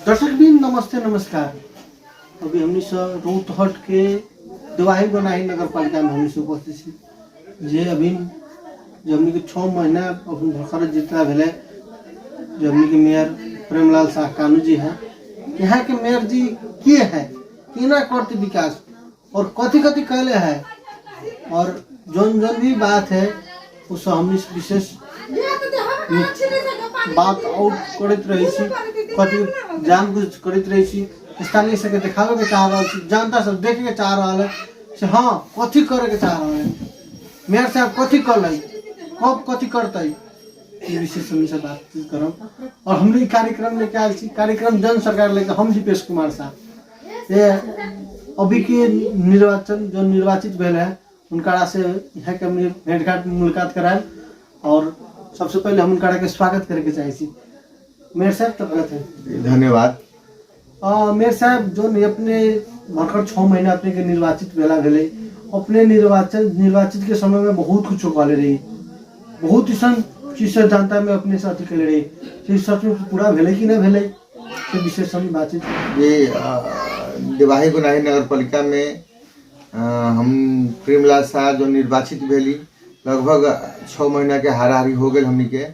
दर्शक बिन नमस्ते नमस्कार। अभी हमने रोहतहट के दवाई बनाई नगर पालिका में हमने उपस्थित छी जे अभी जब हमने के 6 महीना अपन भरखर जितना भेले जब हमने के मेयर प्रेमलाल शाह कानू जी है। यहाँ के मेयर जी के है केना करते विकास और कथी कथी कहले है और जोन जोन भी बात है उस हमने विशेष बात आउट करते रही छी कथी जानबूझ करते रही छी स्थानीय से देखावे के चाह रहा जनता सब देखे के चाह रहा है से हाँ कथी करे के चाह रहा है मेयर साहब कथी कर कब कथी करते विशेष हमसे बातचीत करब। और हमने कार्यक्रम लेके आयल छी कार्यक्रम जन सरकार लेके हम दीपेश कुमार साहब ये अभी के निर्वाचन जो निर्वाचित भेल है उनका से यहाँ के हमने भेंट घाट मुलाकात कराए और सबसे पहले हम उनका के स्वागत करके चाहिए। मेयर साहब तक है धन्यवाद। मेयर साहब जो अपने भरखर 6 महीना अपने के निर्वाचित भेला भेले अपने निर्वाचित के समय में बहुत कुछ कहले रही बहुत ही चीज से जनता में अपने से अथी करे रही सच में पूरा भेले कि ना भेले से विशेष हम बातचीत ये देवाही गुनाही नगर पालिका में हम प्रेमलाल शाह जो निर्वाचित भेली लगभग 6 महीना के हाराहारी हो गए हमनी के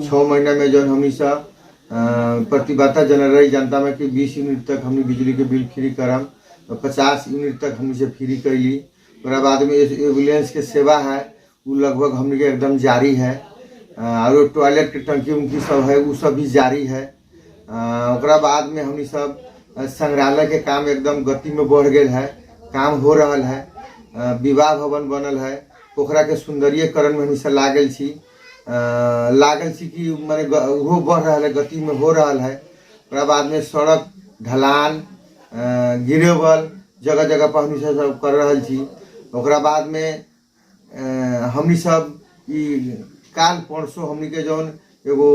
6 महीना में जो हमनी सब प्रतिबद्धता जनल रही जनता में कि 20 यूनिट तक हमने बिजली के बिल फ्री करम 50 यूनिट तक हमनी से फ्री कैली। और बाद में एम्बुलेंस के सेवा है वो लगभग हमनी के एकदम जारी है और टॉयलेट के टंकी उनकी सब है वो सब भी जारी है। बाद में हमनी सब संग्रहालय के काम एकदम गति में बढ़ गए है काम हो रहा है विवाह भवन बनल है पोखरा के सौंदर्यीकरण में हमनी लागल छी कि माने वो बढ़ रहा है गति में हो रहा है। बाद में सड़क ढलान गिरेबल जगह जगह पर हमनी सब कर रहा छी। बाद में हमनी सब काल परसों हमनी के जौन एगो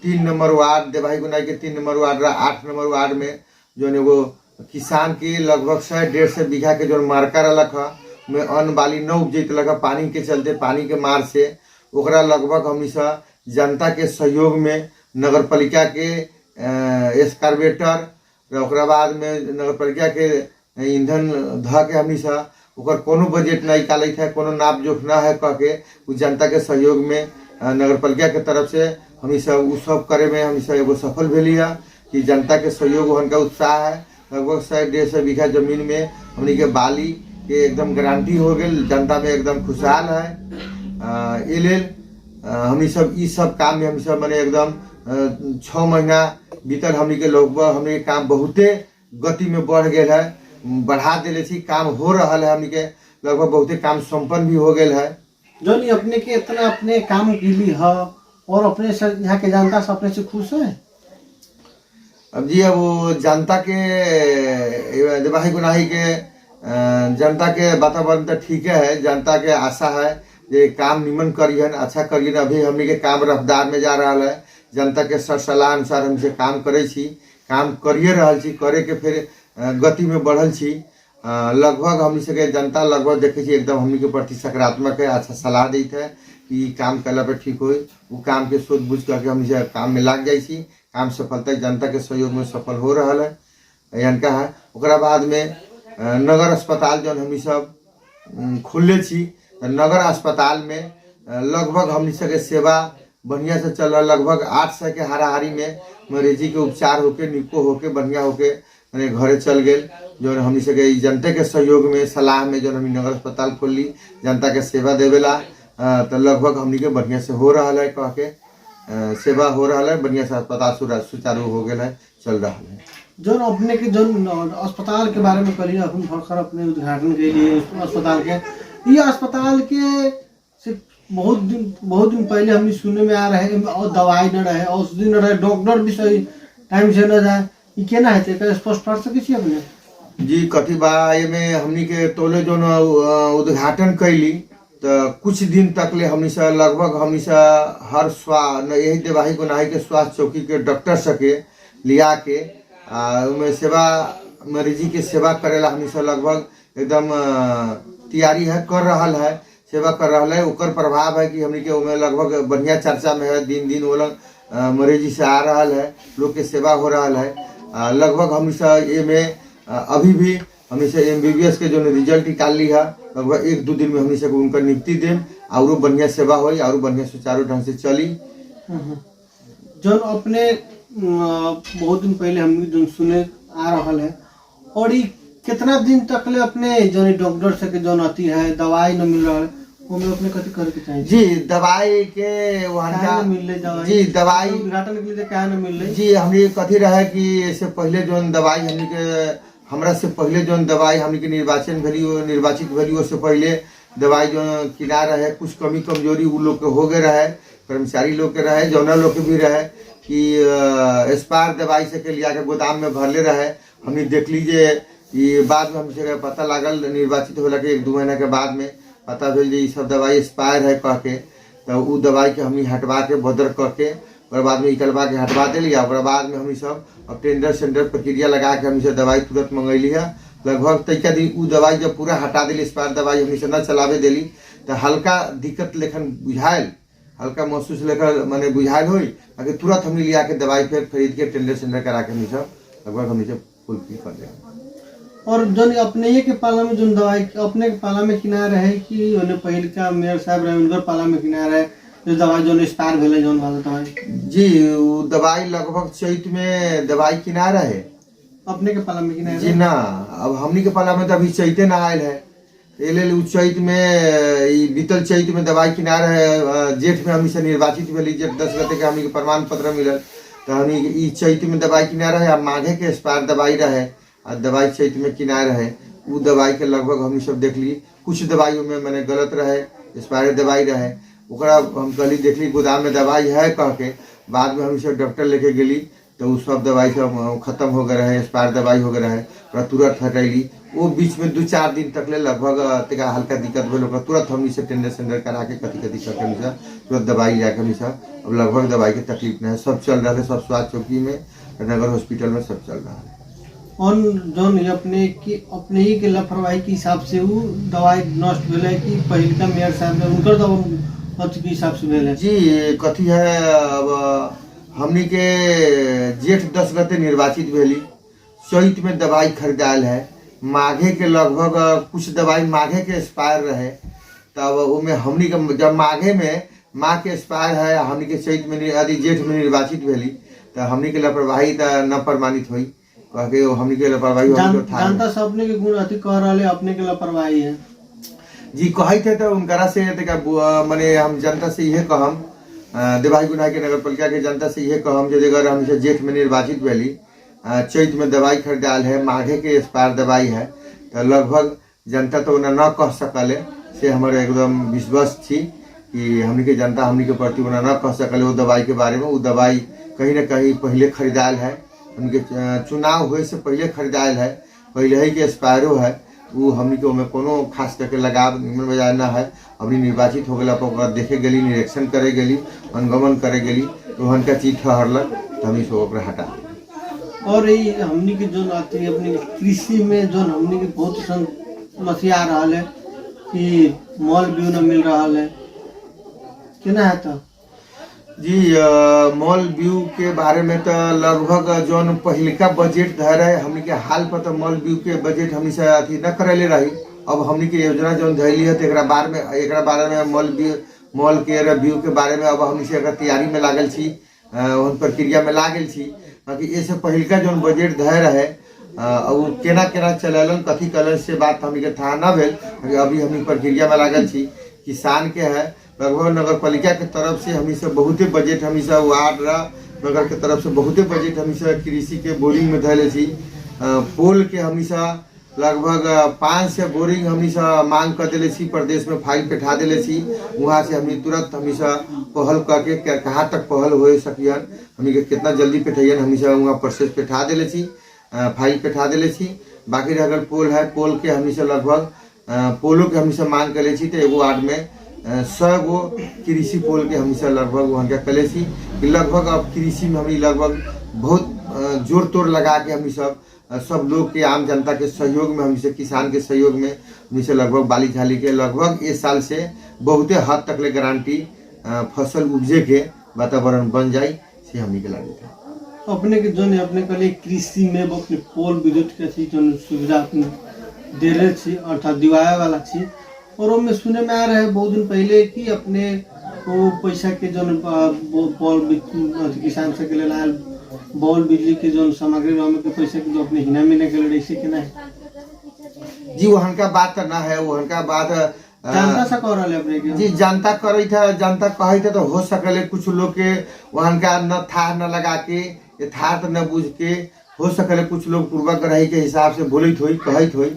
3 नंबर वार्ड देवाही गुनाही के 3 नंबर वार्ड 8 नंबर वार्ड में जौन एगो किसान के लगभग 100-150 बीघा के जौन मार्का रख में अन्न बाली न उपजत लगा पानी के चलते पानी के मार से ओकरा लगभग हमनी सब जनता के सहयोग में नगर पालिका के एस्कार्बेटर ओकरा बाद में नगर पालिका के ईंधन ध के हमनी सब ओकर कोनो बजट नहीं निकालत है कोनो नाप जोख ना है कह के उस जनता के सहयोग में नगर पालिका के तरफ से हम सब सब करे में हम सब एगो सफल भेली है कि जनता के सहयोग उनका उत्साह है। लगभग 100-150 बीघा जमीन में हमनी के बाली के एकदम गारंटी हो गई जनता में एकदम खुशहाल है। ये लेल हमनी सब सब काम में हम सब मैंने एकदम 6 महीना भीतर हमनी के लगभग हमनी के काम बहुते गति में बढ़ गए है बढ़ा दिले थी काम हो रहा है हमनी के लगभग बहुते काम संपन्न भी हो गए है जो नहीं अपने के इतना अपने काम के लिए है और अपने से यहाँ के जनता से अपने से खुश है। अब जी अब वो जनता के देवाही गुनाही के जनता के वातावरण तो ठीक है जनता के आशा है ये काम निमन करियन अच्छा करियन। अभी हमनी के काम रफ्तार में जा रहा है जनता के सलाह अनुसार हमसे काम करे छी काम करिए रहा छी करे के फिर गति में बढ़ल छी। लगभग हमनी से जनता लगभग देखे छी एकदम हमनी के प्रति सकारात्मक है अच्छा सलाह देते है कि काम कला पे ठीक हो वो काम के सोच बुझ करके हमनी से काम में लाग जाए छी काम सफलता जनता के सहयोग में सफल हो रहा है इनका है। ओकरा बाद में नगर अस्पताल जो हमनी सब खुले छी नगर अस्पताल में लगभग हमनी सब सेवा बढ़िया से चल रहा लगभग 800 के हाराहारी में मरीजी के उपचार होके निको होके बढ़िया होके मैंने घरे चल गए जो हमनी से जनता के सहयोग में सलाह में जो हमनी नगर अस्पताल खोल ली जनता के सेवा देवेला तो लगभग हमनी के बढ़िया से हो रहा है कह के सेवा हो रहा है बढ़िया से अस्पताल सुचारू हो गया है चल रहा है। जो अपने के जो अस्पताल के बारे में करिए अपन भरखर अपने उद्घाटन के लिए अस्पताल के ये अस्पताल के से बहुत दिन पहले हमने सुनने में आ रहे हैं और दवाई न रहे औषधि न रहे डॉक्टर भी सही टाइम से न जाए ये केना है स्पष्ट कर सके अपने जी कथी बा में हमनी के तोले जो उद्घाटन कैली तो कुछ दिन तक ले हमनी से लगभग हमनी से हर यही देवाही गुनाही के स्वास्थ्य चौकी के डॉक्टर सके लिया के उनमें सेवा मरीजी के सेवा करेला हमनी से लगभग एकदम तैयारी है कर रहा है सेवा कर रहा है ओकर प्रभाव है कि हमनी के उमें लगभग बढ़िया चर्चा में है दिन दिन वो लोग मरीजी से आ रहा है लोग के सेवा हो रहा है। लगभग हमेशा ये में अभी भी हमेशा MBBS के जो रिजल्ट निकाल ली है, लगभग 1-2 दिन में हमेशा उनका नियुक्ति दें और बढ़िया सेवा हो और बढ़िया सुचारू ढंग से चली। जो अपने बहुत दिन पहले हम जो सुने आ रहा है, और ये कितना दिन तक ले अपने जो डॉक्टर से के जो आती है दवाई न मिल रहा है, वो में अपने कथी करे के चाहिए? जी दवाई के वहाँ मिल रही दवाई, जी दवाई उद्घाटन के लिए क्या न मिल रही जी हमने कथी रहे कि इससे पहले जो दवाई हमने के हमरा से पहले जो दवाई हमने के निर्वाचित भेली उससे पहले दवाई जो किना रहे कुछ कमी कमजोरी वो लोग के हो गए रहे, कर्मचारी लोग के रहे, जौना लोग के भी रहे कि एक्सपायर दवाई से के लिया के गोदाम में भरले रहे। हमने देख लीजिए ये बाद में हमसे पता लागल निर्वाचित होला के 1-2 महीना के बाद में पता भेल जे सब दवाई एक्सपायर है कह के, तो वो दवाई के हमने हटवा के बदर करके और बाद में निकलवा के हटवा दिली। और बाद में हम सब अब टेंडर सेंडर प्रक्रिया लगा के हम सब दवाई तुरंत मंगैली है। लगभग तैका दिन वो दवाई जब पूरा हटा दिली, एक्सपायर दवाई हमने से न चलावे दिली, तो हल्का दिक्कत लेखन बुझायल, हल्का महसूस लेकर मैंने बुझायल हुई, बाकी तुरंत हमने लिया के दवाई फिर खरीद के टेंडर सेंडर करा के हम सब लगभग हम सब फुलफिल कर देंगे। और जो अपने ये के पाला में जो दवाई अपने के पाला में किनारा रहे कि उन्हें पहले का मेयर साहब रहे उनकर पाला में किनारा रहे जो दवाई जो एक्सपायर भेले जो वाला दवाई? जी वो दवाई लगभग चैत में दवाई किनारा है अपने के पाला में किनारा जी ना। अब हमनी के पाला में तो अभी चैते ना आयल है, ले चैत में बीतल चैत में दवाई किनारा है। जेठ में हमसे निर्वाचित भेली, जेठ 10 गते के हमनी के प्रमाण पत्र मिलल, तो हमनी चैत में दवाई किनारा है। अब माघे के एक्सपायर दवाई रहे और दवाई चैत में किनारा है। वो दवाई के लगभग हमनी सब देख ली, कुछ दवाइयों में मैंने गलत रहे, एक्सपायर दवाई रहे, ओकरा हम कहली देखली गोदाम में दवाई है कह के, बाद में हम सब डॉक्टर लेके गेली तो वो सब दवाई सब खत्म हो गए रहे, एक्सपायर दवाई हो गए रहे, ओकरा तुरंत हटैली। वो बीच में 2-4 दिन तक ले लगभग तक हल्का दिक्कत भेल, ओकरा तुरंत हमनी से टेंडर सेंडर करा के कथी करके हमनी सब तुरंत दवाई लिया के हमनी सब अब लगभग दवाई के तकलीफ नहीं है, सब चल रहा है, सब स्वास्थ्य चौकी में नगर हॉस्पिटल में सब चल रहा है। और जो अपने ही के लापरवाही के हिसाब से वो दवाई नष्ट भेले कि पहले का मेयर साहब उनकर दवाई के हिसाब से भेले? जी कथी है, अब हमनी के जेठ 10 गते निर्वाचित भेली, चैत में दवाई खरीदायल है, माघे के लगभग कुछ दवाई माघे के एक्सपायर रहे, तब उनमें हमनी के जब माघे में माँ के एक्सपायर है, हमनी के चैत में यदि जेठ में निर्वाचित भेली तो हमनी के लापरवाही न प्रमाणित हुई कह के हमनी के लापरवाही जानता सब अपने के गुण अति कह रहे अपने के लापरवाही है जी कही थे। तो उनकरा से मैंने हम जनता से यह कहम, देवाही गुनाह के नगर पालिका के जनता से यह कहम जो अगर हम जेठ में निर्वाचित भेली, चैत में दवाई खरीदाल है, माघे के एक्सपायर दवाई है, तो लगभग जनता तो उन्हें न कह सकले से हमारे एकदम विश्वास थी कि हमनी के जनता हमनी के प्रति उन्हें न कह सकले वो दवाई के बारे में। वो दवाई कहीं न कहीं पहले खरीदायल है, उनके चुनाव हुए से पहले खरीदायल है, पहले ही के एक्सपायरो है, वो हमनी के में कोनो खास करके लगाव निमन बजाय ना है। हमनी निर्वाचित हो गला पर देखे गेली, निरीक्षण करे गेली, अनुगमन करे गेली, तो उनका चीज ठहरलक तो हमनी सब ओकरा हटा। और ये हमनी के जो आती अपने कृषि में जो हमनी के बहुत समस्या आ रहा है कि मॉल भी न मिल रहा है, केना है? तो जी मॉल व्यू के बारे में तो लगभग जो पहलिका बजट धर है हमनी के हाल पर तो मॉल व्यू के बजट हमनी से अथी न करेले रही। अब हमनी के योजना जो धैली है तो एक बारे में मॉल के व्यू के बारे में अब हमनी से अगर तैयारी में लागल छी, उन प्रक्रिया में लागल छी। बाकी इससे पहलिका जो बजट धर है अब केना केना चलन कथी कलन से बात हमनी के था न भेल, अभी हमनी प्रक्रिया में लागल छी। किसान के है लगभग नगर पालिका के तरफ से हमी सब बहुते बजट हमी सब वार्ड नगर के तरफ से बहुते बजट हमी सब कृषि के बोरिंग में धैले छी। पोल के हमी सब लगभग 5 से बोरिंग हमी सब मांग कर दिले छी, प्रदेश में फाइल पेठा दिले छी। वहाँ से हमी तुरंत हमी सब पहल करके कहाँ तक पहल हो सकियन, हमी के कितना जल्दी पेठैन हमी सब वहाँ प्रोसेस पेठा दिले छी, फाइल पेठा दिले छी। बाकी अगर पोल है, पोल के हमी सब लगभग पोलो के हमी सब मांग कर ले छी। तो एगो वार्ड में 100 गो कृषि पोल के हमेशा लगभग वहाँ क्या कले छी। लगभग अब कृषि में हमें लगभग बहुत जोर तोड़ लगा के हम सब लोग के आम जनता के सहयोग में हमसे किसान के सहयोग में हमें लगभग बाली झाली के लगभग इस साल से बहुते हद तक ले गारंटी फसल उपजे के वातावरण बन जाए से हमनी के लगे थे। अपने के जोन अपने के लिए कृषि में अपने पोल विद्युत के छी जोन सुविधा अपने दे रहे छी अर्थात दिवाए वाला छी। और उसमें सुने में आ रहे हैं बहुत दिन पहले कि अपने वो पैसा के जोन किसान से के लिए लाल बॉल बिजली के जोन सामग्री के पैसा के जो अपने हिना मिना के लिए ऐसे के ना जी वहाँ का बात करना है, वहाँ का बात जनता से कह रहे अपने के जी जनता करे था, जनता कहे थे तो हो सकले कुछ लोग के वहाँ का न था न लगा के यथार्थ न बुझ के हो सकले कुछ लोग पूर्वाग्रही के हिसाब से बोलित हुई कहत हुई।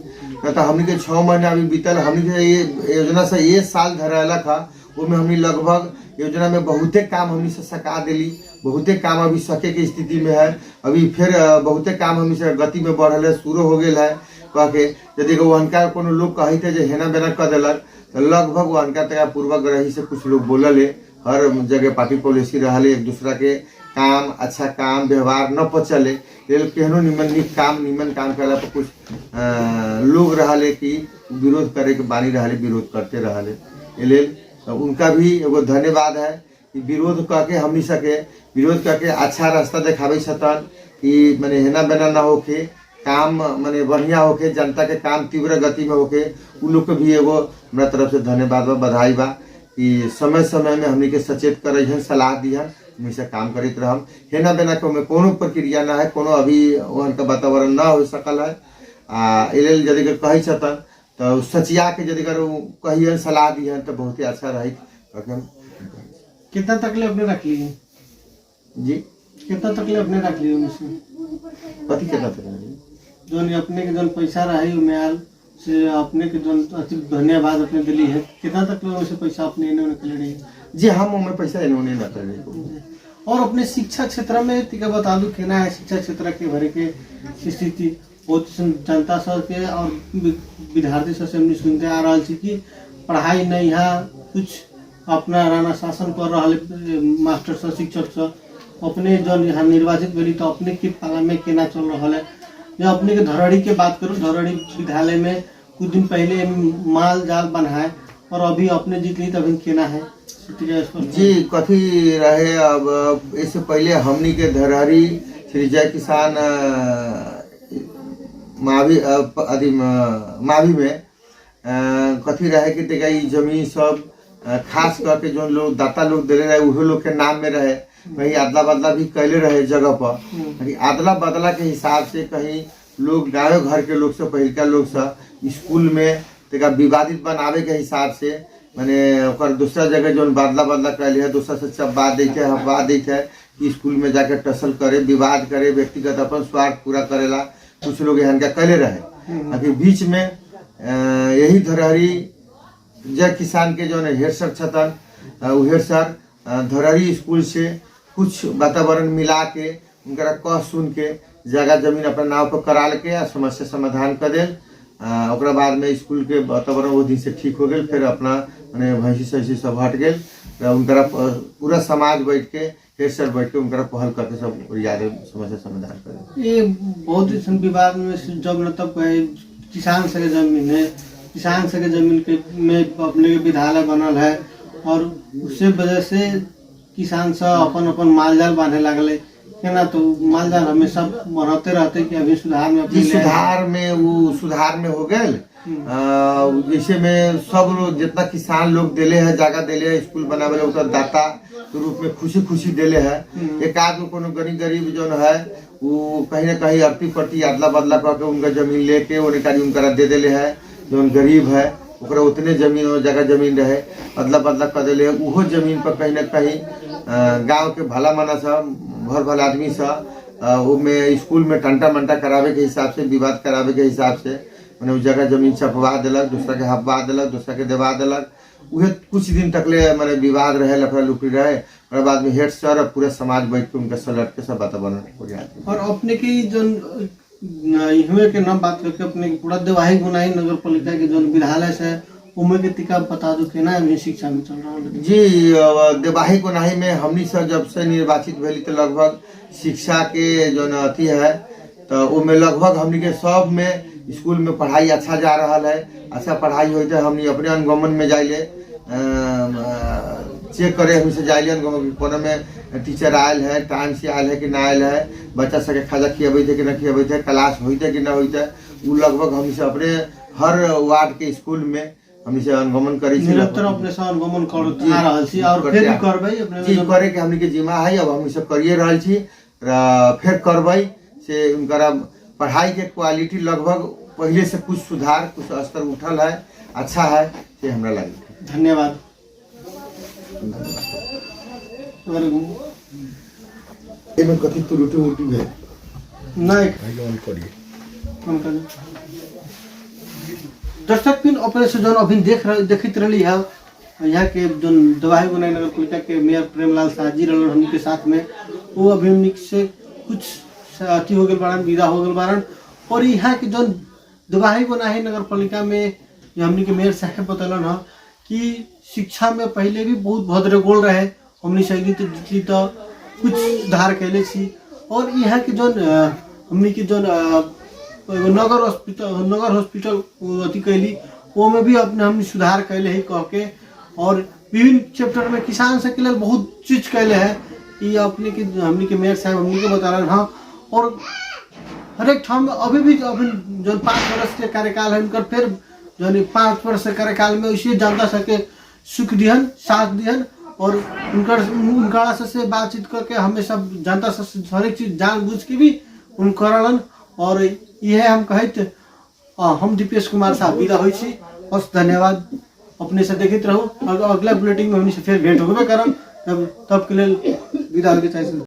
न तो हमनी के 6 महीना अभी बीतल, हमनी के ये योजना से ये साल धरला था, उसमें हमनी लगभग योजना में बहुते काम हमनी से सका दिली, बहुते काम अभी सके के स्थिति में है। अभी फिर बहुते काम हमनी से गति में बढ़ल है, शुरू हो गया है कह के। यदि वनका कोनो लोग कही थे जो हेना बेना कर दिलक तो लगभग वनका तक पूर्वाग्रही से कुछ लोग बोलल है। हर जगह पार्टी पॉलिसी रहा एक दूसरा के काम अच्छा काम व्यवहार न पचले केहनो निमन काम कला पर कुछ लोग रहा कि विरोध करे के बानी रहा, विरोध करते रहा। उनका भी एगो धन्यवाद है कि विरोध करके हमनी सके विरोध करके अच्छा रास्ता देखावे सतन कि मैंने हेना बेना ना होके काम माने बढ़िया होके जनता के काम तीव्र गति में होके उ लोग के भी एगो हमरा तरफ से धन्यवाद बा, बधाई बा कि समय समय में हमनी के सचेत करे सलाह दिहन, हमेशा काम करते रहम। हेना बेना को में कोनो प्रक्रिया ना है, कोनो अभी वहाँ का वातावरण ना हो सकल है। इलेल यदि कही छतन तो सचिया के यदि कहियन सलाह दिहन तो बहुत ही अच्छा रही। कितना तकलीफ अपने रख ली जी, कितना तकलीफ अपने रख ली पति कितना तकलीफ जोन अपने के जोन पैसा रही में आल से अपने के जोन धन्यवाद अपने दिली है, कितना तक से पैसा अपने इन्होंने कर रही है? जी हम उनमें पैसा इन्होंने न कर रही। और अपने शिक्षा क्षेत्र में टिका बता दूं केना है शिक्षा क्षेत्र के भरे के स्थिति बहुत जनता सब के और विद्यार्थी सब से हमने सुनते आ रहा थी कि पढ़ाई नहीं यहाँ कुछ अपना राणा शासन कर रहा मास्टर सब शिक्षक सब अपने जो यहाँ निर्वाचित भेली तो अपने की पाला में केना चल रहा है। जो अपने के धरहरी के बात करूँ, धरहरी विद्यालय में कुछ दिन पहले माल जाल बनाए और अभी अपने जीतली तभी केना है जी कथी रहे। अब इससे पहले हमनी के धरहरी श्री जय किसान मावी में कथी रहे कि तेगा जमीन सब खास करके जो लोग दाता लोग दिले रहे उहे लोग के नाम में रहे। कहीं अदला बदला भी कैले रहे जगह पर, अदला बदला के हिसाब से कहीं लोग गाँव घर के लोग से पहिलका लोग से स्कूल में तेगा विवादित बनावे के हिसाब से मैंने दूसरा जगह जो बदला बदला कैले है दूसरा से चब्बा देते है हफवा देते है कि स्कूल में जाके टसल करे विवाद करे व्यक्तिगत अपन स्वार्थ पूरा करेला कुछ लोग यहाँ का कैले रहे। अभी बीच में यही धरहरी जय किसान के जो head sir Chhatan head sir Dharhari school से कुछ वातावरण मिला के उनका कह सुन के जगह जमीन अपना नाव पर करा के समस्या समाधान कर देल। ओकरा बाद में स्कूल के वातावरण वो दिन से ठीक हो गए। फिर अपना मैंने भैंसी सैंसी सब हट गए, उनका पूरा समाज बैठ के हेड सर बैठ के उनका पहल करके सब याद समस्या समाधान कर। ये बहुत विवाद में जब मतलब किसान से जमीन है, किसान से जमीन के में अपने विद्यालय बनल है और उससे वजह से किसान सब अपन अपन माल जाल बांधे लगले केना तो माल जाल हमेशा बढ़ते रहते कि अभी सुधार में सुधार में हो गए। जैसे में सब लोग जितना किसान लोग दिले है जगह दिले है स्कूल बनावे उतना दाता के रूप में खुशी खुशी दिले है। एक आदमी कोनो गरीब जो है वो कहीं ना कहीं अर्थी पट्टी अदला बदला करके उनका जमीन लेके उनका दे दिले है। जो गरीब है ओकरा उतने जमीन जगह जमीन रहे अदला बदला कर दिले है। उहो जमीन पर कहीं ना कहीं गांव के भला मना सा भर भल आदमी सा में स्कूल में टंटा मंटा करावे के हिसाब से विवाद करावे के हिसाब से मैंने जगह जमीन छपवा दिलक, दूसरा के हफवा दिलक, दूसरा के देवा दिलक। उहे कुछ दिन तक ले मैंने विवाद रहे लफड़ा लुफड़ी रहे और बाद में हेड सर और पूरा समाज बैठ के उनका सलट के सब वातावरण हो गया। और अपने की जो इहवे के नाम बात करके अपने पूरा देवाही गुनाही नगर पालिका के जो विद्यालय से उम्र के टिका बता दो केना अभी शिक्षा में चल रहा है। जी देवाही गुनाही में हमनी सब जब से निर्वाचित भेली तो लगभग शिक्षा के जो अथी है तो वो में लगभग हमनी के सब में स्कूल में पढ़ाई अच्छा जा रहा है। अच्छा पढ़ाई होते हमनी अपने अनुगमन में जाइले चेक करे हमसे जाइलियन कोनो में टीचर आयल है, टाइम से आयल है कि ना आयल है, बच्चा सबके खाजा खियाबे थे कि ना खियाबे थे, क्लास होते कि ना होते, वो लगभग हमसे अपने हर वार्ड के स्कूल में हमसे अनुगमन करी निरंतर अपने से अनुगमन कर आ रहल छी और फिर भी करबै अपने जी करे के हमनी के जिम्मा है। अब हम सब करिए रहल छी, फिर करबै से उनका पढ़ाई के क्वालिटी लगभग पहले से कुछ सुधार, कुछ स्तर उठल है, अच्छा है से हमरा लगे। धन्यवाद। एमे कथि त्रुटि उल्टी भेल नहीं ऑन करिए। दर्शक पिन ऑपरेशन जोन अभी देखित रही है, यहाँ के जो दवाई बनाई नगर पालिका के मेयर प्रेमलाल शाह जी रहलन हमनी के साथ में, वो अभी हमनी से कुछ अति हो गए बारन, विदा हो गए बारन। और यहाँ के जो दवाई बनाई नगर पालिका में जो हमनी के मेयर साहब बतलन है कि शिक्षा में पहले भी बहुत भद्र गोल रहे, हमनी शैली तो कुछ सुधार कैले छी। और यहाँ के जो हमनी के जो नगर हॉस्पिटल अति कैली, वो में भी अपने हमने सुधार कैले ही कह के, और विभिन्न चैप्टर में किसान से के लिए बहुत चीज कैले है, ये अपने के हमनी के मेयर साहब हमनी के बता रहे हैं। और हर एक ठाम अभी भी जो 5 वर्ष के कार्यकाल है उनका, फिर जो 5 वर्ष के कार्यकाल में इसे जनता सके सुख दिहन, साथ दिहन, और उनका से बातचीत करके हमेशा जनता से हर एक चीज जान बुझ के भी उनकरण। और यह हम कहते हम दीपेश कुमार साहब विदा हो। बस धन्यवाद, अपने से देखते रहो, अगला बुलेटिन में हमने से फिर भेंट होबे करम, तब के लिए विदा होके चाहिए।